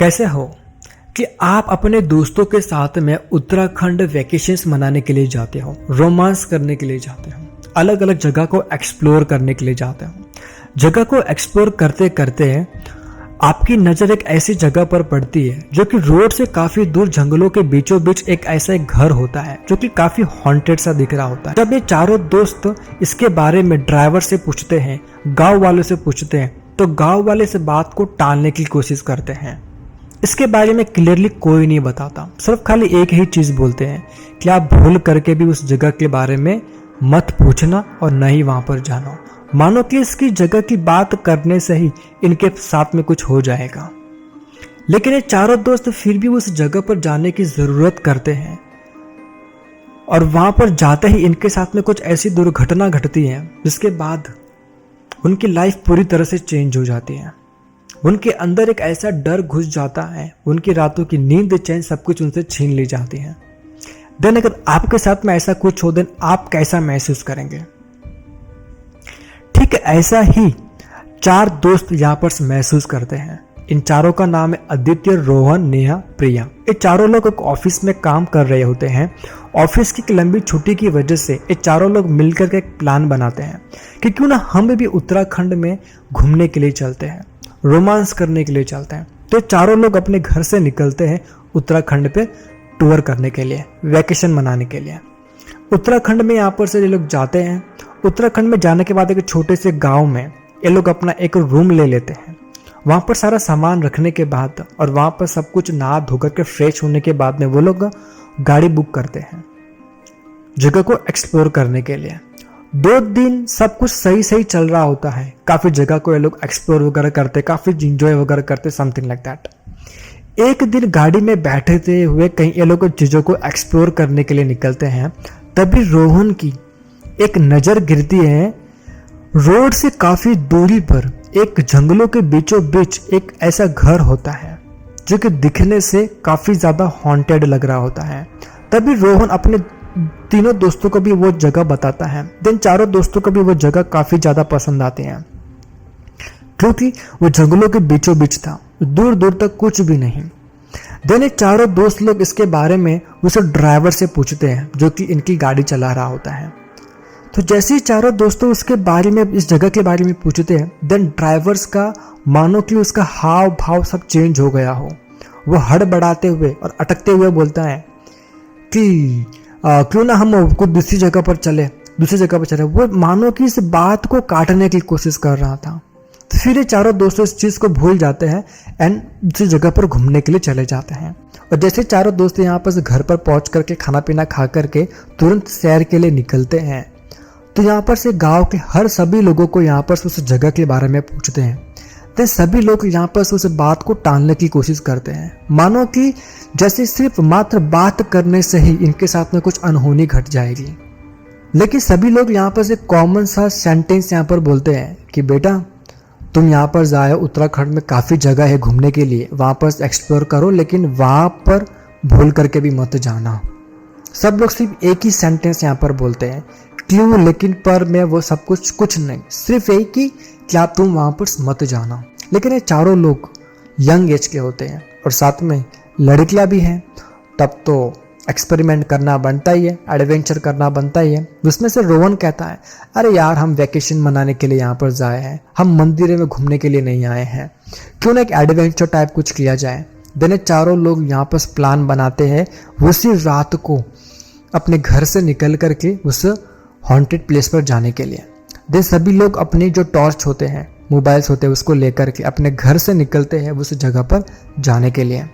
कैसे हो कि आप अपने दोस्तों के साथ में उत्तराखंड वैकेशंस मनाने के लिए जाते हो, रोमांस करने के लिए जाते हो, अलग अलग जगह को एक्सप्लोर करने के लिए जाते हो। जगह को एक्सप्लोर करते करते आपकी नज़र एक ऐसी जगह पर पड़ती है जो कि रोड से काफ़ी दूर जंगलों के बीचों बीच एक ऐसा एक घर होता है जो कि काफ़ी हॉन्टेड सा दिख रहा होता है। जब ये चारों दोस्त इसके बारे में ड्राइवर से पूछते हैं, गांव वालों से पूछते हैं, तो गांव वाले से बात को टालने की कोशिश करते हैं। इसके बारे में क्लियरली कोई नहीं बताता, सिर्फ खाली एक ही चीज़ बोलते हैं कि आप भूल करके भी उस जगह के बारे में मत पूछना और न ही वहाँ पर जाना। मानो कि इसकी जगह की बात करने से ही इनके साथ में कुछ हो जाएगा। लेकिन ये चारों दोस्त फिर भी उस जगह पर जाने की ज़रूरत करते हैं और वहाँ पर जाते ही इनके साथ में कुछ ऐसी दुर्घटना घटती है जिसके बाद उनकी लाइफ पूरी तरह से चेंज हो जाती है। उनके अंदर एक ऐसा डर घुस जाता है, उनकी रातों की नींद, चैन, सब कुछ उनसे छीन ली जाती है। देन अगर आपके साथ में ऐसा कुछ हो, देन आप कैसा महसूस करेंगे? ठीक ऐसा ही चार दोस्त यहाँ पर महसूस करते हैं। इन चारों का नाम है आदित्य, रोहन, नेहा, प्रिया। ये चारों लोग एक ऑफिस में काम कर रहे होते हैं। ऑफिस की लंबी छुट्टी की वजह से ये चारों लोग मिलकर के एक प्लान बनाते हैं कि क्यों ना हम भी उत्तराखंड में घूमने के लिए चलते हैं, रोमांस करने के लिए चलते हैं। तो चारों लोग अपने घर से निकलते हैं उत्तराखंड पे टूर करने के लिए, वैकेशन मनाने के लिए। उत्तराखंड में यहाँ पर से ये लोग जाते हैं। उत्तराखंड में जाने के बाद एक छोटे से गांव में ये लोग अपना एक रूम ले लेते हैं। वहाँ पर सारा सामान रखने के बाद और वहाँ पर सब कुछ नहा धोकर के फ्रेश होने के बाद में वो लोग गाड़ी बुक करते हैं जगह को एक्सप्लोर करने के लिए। 2 दिन सब कुछ सही सही चल रहा होता है। काफ़ी जगह को ये लोग एक्सप्लोर वगैरह करते, काफ़ी इंजॉय वगैरह करते, समथिंग लाइक दैट। एक दिन गाड़ी में बैठते हुए कहीं ये लोग चीज़ों को एक्सप्लोर करने के लिए निकलते हैं। तभी रोहन की एक नज़र गिरती है। रोड से काफ़ी दूरी पर एक जंगलों के बीचों बीच एक ऐसा घर होता है जो कि दिखने से काफ़ी ज़्यादा हॉन्टेड लग रहा होता है। तभी रोहन अपने तीनों दोस्तों को भी वो जगह बताता है। देन चारों दोस्तों को भी वो जगह काफ़ी ज़्यादा पसंद आती है क्योंकि वो जंगलों के बीचों बीच था, दूर दूर तक कुछ भी नहीं। देन चारों दोस्त लोग इसके बारे में उस ड्राइवर से पूछते हैं जो कि इनकी गाड़ी चला रहा होता है। तो जैसे ही चारों दोस्तों उसके बारे में, इस जगह के बारे में पूछते हैं, देन ड्राइवर्स का मानो कि उसका हाव भाव सब चेंज हो गया हो। वो हड़बड़ाते हुए और अटकते हुए बोलता है कि क्यों ना हम कुछ दूसरी जगह पर चले। वो मानो कि इस बात को काटने की कोशिश कर रहा था। तो फिर ये चारों दोस्तों इस चीज़ को भूल जाते हैं एंड दूसरी जगह पर घूमने के लिए चले जाते हैं। और जैसे चारों दोस्त यहाँ पर घर पर पहुँच करके खाना पीना खा करके तुरंत सैर के लिए निकलते हैं, तो यहाँ पर से गांव के हर सभी लोगों को यहाँ पर उस जगह के बारे में पूछते हैं। तो सभी लोग यहाँ पर उस बात को टालने की कोशिश करते हैं, मानो कि जैसे सिर्फ मात्र बात करने से ही इनके साथ में कुछ अनहोनी घट जाएगी। लेकिन सभी लोग यहाँ पर से कॉमन सा सेंटेंस यहाँ पर बोलते हैं कि बेटा तुम यहाँ पर जाओ, उत्तराखंड में काफ़ी जगह है घूमने के लिए, वहाँ पर एक्सप्लोर करो, लेकिन वहाँ पर भूल करके भी मत जाना। सब लोग सिर्फ एक ही सेंटेंस यहाँ पर बोलते हैं, क्यों, लेकिन पर में वो सब कुछ नहीं, सिर्फ एक ही कि आप तुम वहाँ पर मत जाना। लेकिन ये चारों लोग यंग एज के होते हैं और साथ में लड़कियाँ भी हैं, तब तो एक्सपेरिमेंट करना बनता ही है, एडवेंचर करना बनता ही है। उसमें से रोहन कहता है, अरे यार हम वैकेशन मनाने के लिए यहाँ पर जाए हैं, हम मंदिर में घूमने के लिए नहीं आए हैं, क्यों ना एक एडवेंचर टाइप कुछ किया जाए। देन चारों लोग यहाँ पर प्लान बनाते हैं उसी रात को अपने घर से निकल करके उस हॉन्टेड प्लेस पर जाने के लिए। देन सभी लोग अपने जो टॉर्च होते हैं, मोबाइल्स होते हैं, उसको लेकर के अपने घर से निकलते हैं उस जगह पर जाने के लिए।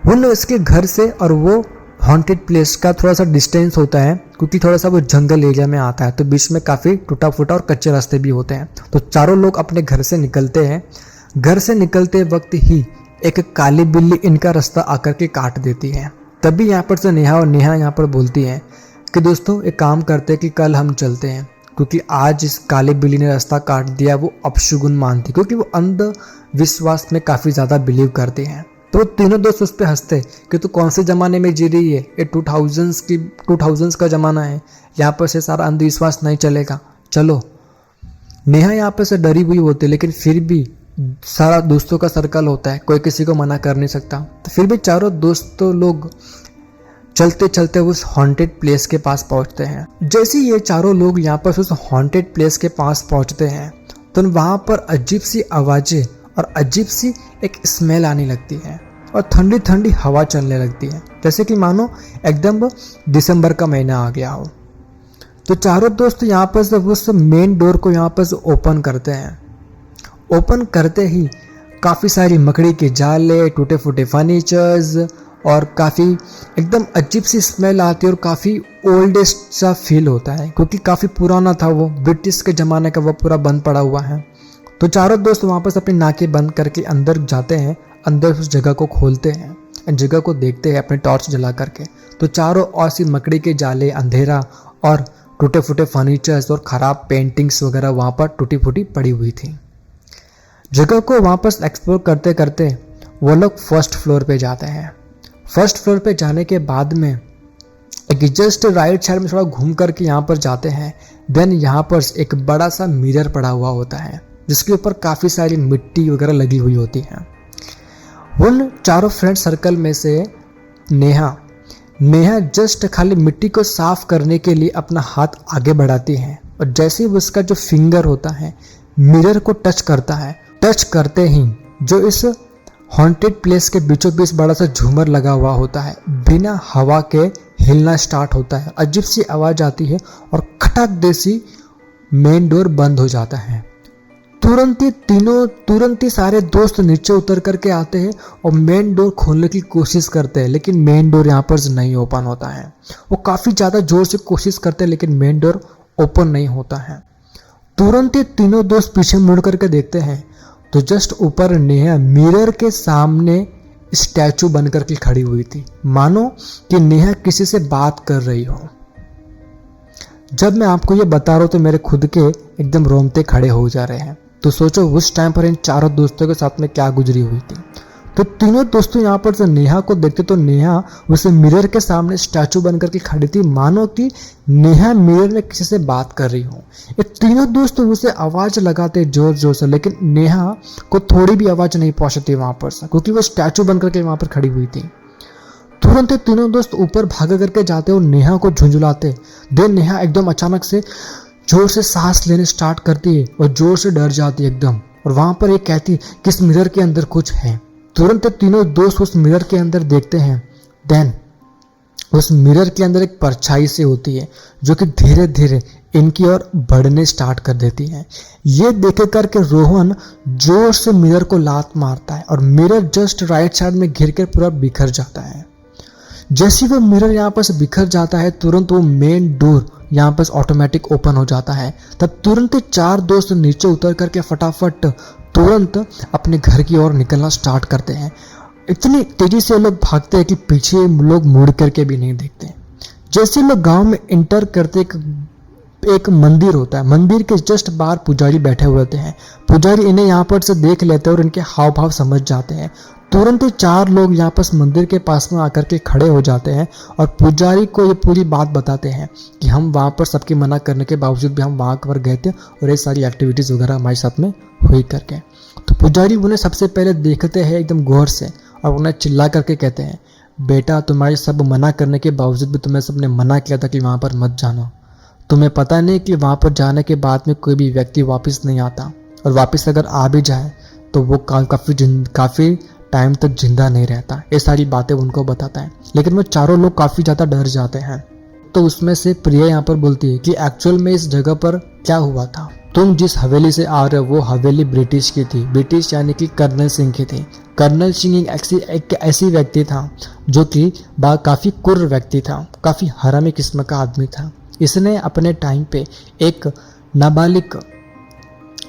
उन इसके घर से और वो हॉन्टेड प्लेस का थोड़ा सा डिस्टेंस होता है क्योंकि थोड़ा सा वो जंगल एरिया में आता है, तो बीच में काफ़ी टूटा फूटा और कच्चे रास्ते भी होते हैं। तो चारों लोग अपने घर से निकलते हैं। घर से निकलते वक्त ही एक काली बिल्ली इनका रास्ता आकर के काट देती है। तभी यहाँ पर से नेहा यहाँ पर बोलती है कि दोस्तों एक काम करते हैं कि कल हम चलते हैं, क्योंकि आज इस काली बिल्ली ने रास्ता काट दिया, वो अपशुगुन मानती, क्योंकि वो अंधविश्वास में काफ़ी ज़्यादा बिलीव करती हैं। तो तीनों दोस्त उस पर हंसते कि तू कौन से ज़माने में जी रही है, ये 2000s का ज़माना है, यहाँ पर से सारा अंधविश्वास नहीं चलेगा, चलो। नेहा यहाँ पर से डरी हुई होती, लेकिन फिर भी सारा दोस्तों का सर्कल होता है, कोई किसी को मना कर नहीं सकता। तो फिर भी चारों दोस्तों लोग चलते चलते उस हॉन्टेड प्लेस के पास पहुंचते हैं। जैसे ही ये चारों लोग यहाँ पर उस हॉन्टेड प्लेस के पास पहुंचते हैं तो वहाँ पर अजीब सी आवाज़ें और अजीब सी एक स्मेल आने लगती है और ठंडी ठंडी हवा चलने लगती है, जैसे कि मानो एकदम दिसंबर का महीना आ गया हो। तो चारों दोस्त यहाँ पर से उस मेन डोर को यहाँ पर ओपन करते हैं। ओपन करते ही काफ़ी सारी मकड़ी के जाले, टूटे फूटे फर्नीचर्स और काफ़ी एकदम अजीब सी स्मेल आती है और काफ़ी ओल्डेस्ट सा फील होता है, क्योंकि काफ़ी पुराना था वो, ब्रिटिश के ज़माने का वो पूरा बंद पड़ा हुआ है। तो चारों दोस्त वहाँ पर अपनी नाकें बंद करके अंदर जाते हैं, अंदर उस जगह को खोलते हैं, जगह को देखते हैं अपने टॉर्च जला करके। तो चारों ओर सी मकड़ी के जाले, अंधेरा और टूटे फूटे फर्नीचर्स और ख़राब पेंटिंग्स वगैरह वहाँ पर टूटी फूटी पड़ी हुई थी। जगह को वापस एक्सप्लोर करते करते वो लोग फर्स्ट फ्लोर पे जाते हैं। फर्स्ट फ्लोर पे जाने के बाद में एक जस्ट राइट साइड में थोड़ा घूम करके यहाँ पर जाते हैं। देन यहाँ पर एक बड़ा सा मिरर पड़ा हुआ होता है जिसके ऊपर काफ़ी सारी मिट्टी वगैरह लगी हुई होती है। उन चारों फ्रेंड सर्कल में से नेहा जस्ट खाली मिट्टी को साफ करने के लिए अपना हाथ आगे बढ़ाती है और जैसे ही उसका जो फिंगर होता है मिरर को टच करता है, टच करते ही जो इस हॉन्टेड प्लेस के बीचों बीच बड़ा सा झूमर लगा हुआ होता है बिना हवा के हिलना स्टार्ट होता है। अजीब सी आवाज़ आती है और खटक देसी मेन डोर बंद हो जाता है। तुरंत ही सारे दोस्त नीचे उतर करके आते हैं और मेन डोर खोलने की कोशिश करते हैं, लेकिन मेन डोर यहाँ पर नहीं ओपन होता है। वो काफ़ी ज़्यादा जोर से कोशिश करते हैं लेकिन मेन डोर ओपन नहीं होता है। तुरंत ही तीनों दोस्त पीछे मुड़ करके देखते हैं तो जस्ट ऊपर नेहा मिरर के सामने स्टैचू बन करके खड़ी हुई थी, मानो कि नेहा किसी से बात कर रही हो। जब मैं आपको ये बता रहा हूँ तो मेरे खुद के एकदम रोंगटे खड़े हो जा रहे हैं। तो सोचो उस टाइम पर इन चारों दोस्तों के साथ में क्या गुजरी हुई थी। तो तीनों दोस्तों यहाँ पर से नेहा को देखते तो नेहा उसे मिरर के सामने स्टैचू बनकर के खड़ी थी, मानो कि नेहा मिरर में किसी से बात कर रही हो। ये तीनों दोस्त उसे आवाज़ लगाते जोर जोर से, लेकिन नेहा को थोड़ी भी आवाज़ नहीं पहुँचती वहाँ पर से, क्योंकि वो स्टैचू बनकर के वहाँ पर खड़ी हुई थी। तुरंत तीनों दोस्त ऊपर भाग करके जाते और नेहा को झुंझुलाते। देन नेहा एकदम अचानक से जोर से सांस लेने स्टार्ट करती है और जोर से डर जाती है एकदम, और वहाँ पर ये कहती कि इस मिरर के अंदर कुछ है। तुरंत तीनों दोस्त उस मिरर के अंदर देखते हैं। देन उस मिरर के अंदर एक परछाई सी होती है जो कि धीरे धीरे इनकी ओर बढ़ने स्टार्ट कर देती है। ये देख करके रोहन जोर से मिरर को लात मारता है और मिरर जस्ट राइट साइड में घिर कर पूरा बिखर जाता है। जैसे वो मिरर यहाँ पर से बिखर जाता है तुरंत वो मेन डोर यहाँ पर ऑटोमेटिक ओपन हो जाता है। तब तुरंत चार दोस्त नीचे उतर करके फटाफट तुरंत अपने घर की ओर निकलना स्टार्ट करते हैं। इतनी तेजी से लोग भागते हैं कि पीछे लोग मुड़ करके भी नहीं देखते। जैसे लोग गांव में एंटर करते एक मंदिर होता है, मंदिर के जस्ट बाहर पुजारी बैठे हुए होते हैं। पुजारी इन्हें यहाँ पर से देख लेते हैं और इनके हाव भाव समझ जाते हैं। तुरंत ही चार लोग यहाँ पर मंदिर के पास में आकर के खड़े हो जाते हैं और पुजारी को ये पूरी बात बताते हैं कि हम वहाँ पर सबकी मना करने के बावजूद भी हम वहाँ पर गए थे और ये सारी एक्टिविटीज़ वगैरह हमारे साथ में हुई करके। तो पुजारी उन्हें सबसे पहले देखते हैं एकदम गौर से और उन्हें चिल्ला करके कहते हैं, बेटा तुम्हारे सब मना करने के बावजूद भी तुम्हें सबने मना किया था कि वहाँ पर मत जाना। तुम्हें पता नहीं कि वहाँ पर जाने के बाद में कोई भी व्यक्ति वापस नहीं आता, और वापस अगर आ भी जाए तो वो काफ़ी टाइम तक जिंदा नहीं रहता। ये सारी बातें उनको बताता है, लेकिन वो चारों लोग काफ़ी ज़्यादा डर जाते हैं। तो उसमें से प्रिया यहाँ पर बोलती है कि एक्चुअल में इस जगह पर क्या हुआ था। तुम जिस हवेली से आ रहे हो वो हवेली ब्रिटिश की थी, ब्रिटिश यानी कि कर्नल सिंह की थी। कर्नल सिंह एक ऐसी व्यक्ति था जो कि काफ़ी कुर्र व्यक्ति था, काफ़ी हरामी किस्म का आदमी था। इसने अपने टाइम पे एक नाबालिग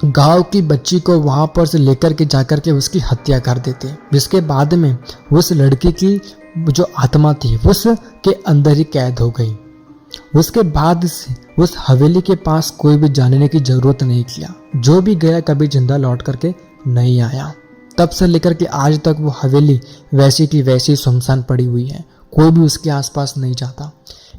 गांव की बच्ची को वहां पर से लेकर के जाकर के उसकी हत्या कर देते, जिसके बाद में उस लड़की की जो आत्मा थी उसके अंदर ही कैद हो गई। उसके बाद से उस हवेली के पास कोई भी जाने की जरूरत नहीं किया, जो भी गया कभी जिंदा लौट करके नहीं आया। तब से लेकर के आज तक वो हवेली वैसी की वैसी सुनसान पड़ी हुई है, कोई भी उसके आसपास नहीं जाता।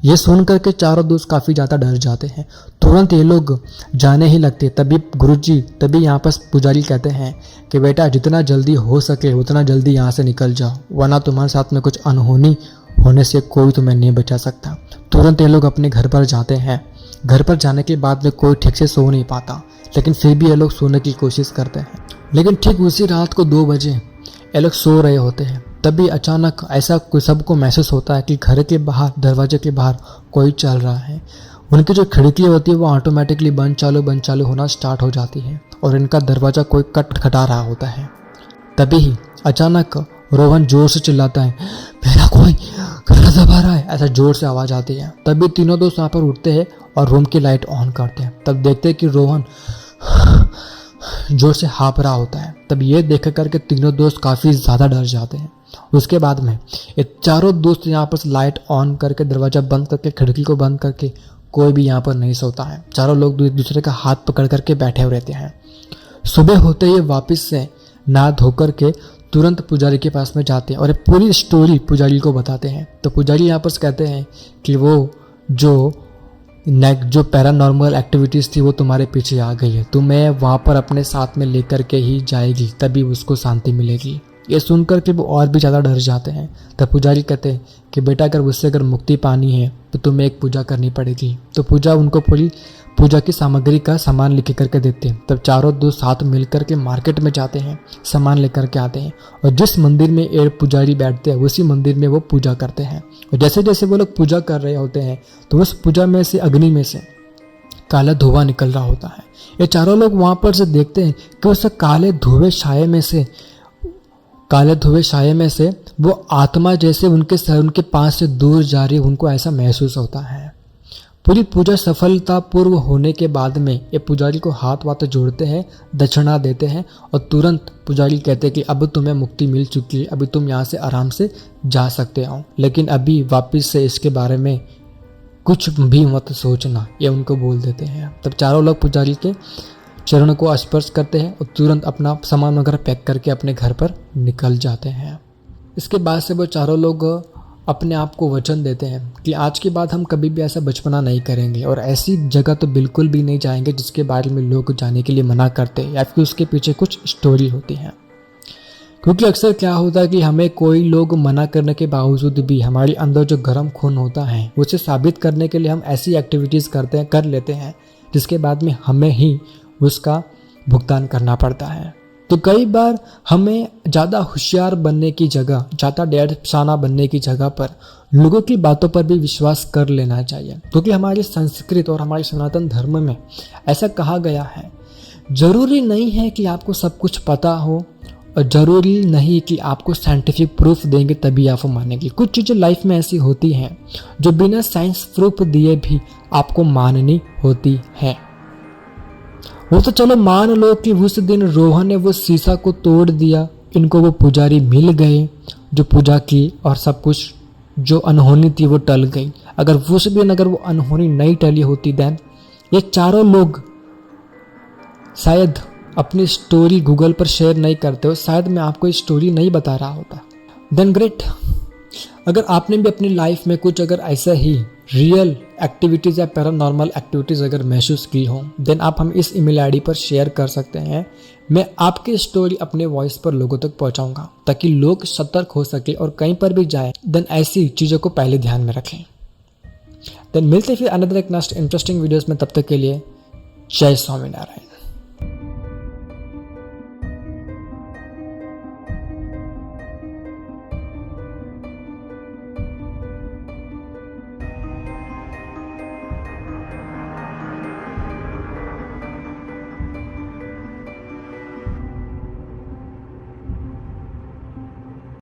ये सुनकर के चारों दोस्त काफ़ी ज़्यादा डर जाते हैं। तुरंत ये लोग जाने ही लगते। तभी यहाँ पर पुजारी कहते हैं कि बेटा जितना जल्दी हो सके उतना जल्दी यहाँ से निकल जाओ, वरना तुम्हारे साथ में कुछ अनहोनी होने से कोई तुम्हें नहीं बचा सकता। तुरंत ये लोग अपने घर पर जाते हैं। घर पर जाने के बाद में कोई ठीक से सो नहीं पाता, लेकिन फिर भी ये लोग सोने की कोशिश करते हैं। लेकिन ठीक उसी रात को 2 बजे ये लोग सो रहे होते हैं। तभी अचानक ऐसा सबको महसूस होता है कि घर के बाहर, दरवाजे के बाहर कोई चल रहा है। उनकी जो खिड़की होती है वो ऑटोमेटिकली बंद चालू होना स्टार्ट हो जाती है और इनका दरवाज़ा कोई खटखटा रहा होता है। तभी ही अचानक रोहन जोर से चिल्लाता है, मेरा कोई घर दबा रहा है, ऐसा जोर से आवाज़ आती है। तभी तीनों दोस्त यहाँ पर उठते हैं और रूम की लाइट ऑन करते हैं। तब देखते हैं कि रोहन जोर से हाँफ रहा होता है। तब ये देख करके तीनों दोस्त काफ़ी ज़्यादा डर जाते हैं। उसके बाद में ये चारों दोस्त यहाँ पर लाइट ऑन करके, दरवाज़ा बंद करके, खिड़की को बंद करके, कोई भी यहाँ पर नहीं सोता है। चारों लोग एक दूसरे का हाथ पकड़ करके बैठे हुए रहते हैं। सुबह होते ही वापस से नहा धोकर के तुरंत पुजारी के पास में जाते हैं और पूरी स्टोरी पुजारी को बताते हैं। तो पुजारी यहाँ पर कहते हैं कि वो जो पैरानॉर्मल एक्टिविटीज़ थी वो तुम्हारे पीछे आ गई है, तुम्हें वहाँ पर अपने साथ में लेकर के ही जाएगी, तभी उसको शांति मिलेगी। ये सुनकर के वो और भी ज़्यादा डर जाते हैं। तब पुजारी कहते हैं कि बेटा अगर मुक्ति पानी है तो तुम्हें एक पूजा करनी पड़ेगी। तो उनको पूरी पूजा की सामग्री का सामान लिख करके देते हैं। तब चारों दोस्त साथ मिल करके मार्केट में जाते हैं, सामान लेकर के आते हैं और जिस मंदिर में ये पुजारी बैठते हैं उसी मंदिर में वो पूजा करते हैं। और जैसे जैसे वो लोग पूजा कर रहे होते हैं तो उस पूजा में से, अग्नि में से काला धुआं निकल रहा होता है। ये चारों लोग वहाँ पर से देखते हैं कि उस काले धुएं साये में से वो आत्मा जैसे उनके पास से दूर जा रही है, उनको ऐसा महसूस होता है। पूरी पूजा सफलतापूर्व होने के बाद में ये पुजारी को हाथ जोड़ते हैं, दक्षिणा देते हैं और तुरंत पुजारी कहते हैं कि अब तुम्हें मुक्ति मिल चुकी है, अभी तुम यहाँ से आराम से जा सकते हो, लेकिन अभी वापस से इसके बारे में कुछ भी मत सोचना, ये उनको बोल देते हैं। तब चारों लोग पुजारी के चरण को स्पर्श करते हैं और तुरंत अपना सामान वगैरह पैक करके अपने घर पर निकल जाते हैं। इसके बाद से वो चारों लोग अपने आप को वचन देते हैं कि आज के बाद हम कभी भी ऐसा बचपना नहीं करेंगे और ऐसी जगह तो बिल्कुल भी नहीं जाएंगे जिसके बारे में लोग जाने के लिए मना करते हैं या फिर उसके पीछे कुछ स्टोरी होती है। क्योंकि अक्सर क्या होता है कि हमें कोई लोग मना करने के बावजूद भी हमारे अंदर जो गर्म खून होता है उसे साबित करने के लिए हम ऐसी एक्टिविटीज़ कर लेते हैं जिसके बाद में हमें ही उसका भुगतान करना पड़ता है। तो कई बार हमें ज़्यादा होशियार बनने की जगह, ज़्यादा डेढ़साना बनने की जगह पर लोगों की बातों पर भी विश्वास कर लेना चाहिए, क्योंकि हमारी संस्कृत और हमारे सनातन धर्म में ऐसा कहा गया है। ज़रूरी नहीं है कि आपको सब कुछ पता हो और ज़रूरी नहीं कि आपको साइंटिफिक प्रूफ देंगे तभी आप मानेंगे। कुछ चीज़ें लाइफ में ऐसी होती हैं जो बिना साइंस प्रूफ दिए भी आपको माननी होती है। वो तो चलो मान लो कि उस दिन रोहन ने वो शीशा को तोड़ दिया, इनको वो पुजारी मिल गए जो पूजा की और सब कुछ जो अनहोनी थी वो टल गई। अगर उस दिन वो अनहोनी नहीं टली होती देन ये चारों लोग शायद अपनी स्टोरी गूगल पर शेयर नहीं करते हो, शायद मैं आपको ये स्टोरी नहीं बता रहा होता। Then great. अगर आपने भी अपनी लाइफ में कुछ अगर ऐसा ही रियल एक्टिविटीज़ या पैरानॉर्मल एक्टिविटीज़ अगर महसूस की हो देन आप हम इस ईमेल आईडी पर शेयर कर सकते हैं। मैं आपकी स्टोरी अपने वॉइस पर लोगों तक पहुंचाऊंगा ताकि लोग सतर्क हो सके और कहीं पर भी जाए देन ऐसी चीज़ों को पहले ध्यान में रखें। देन मिलते फिर अनदर एक नेक्स्ट इंटरेस्टिंग वीडियोस में, तब तक के लिए जय स्वामीनारायण।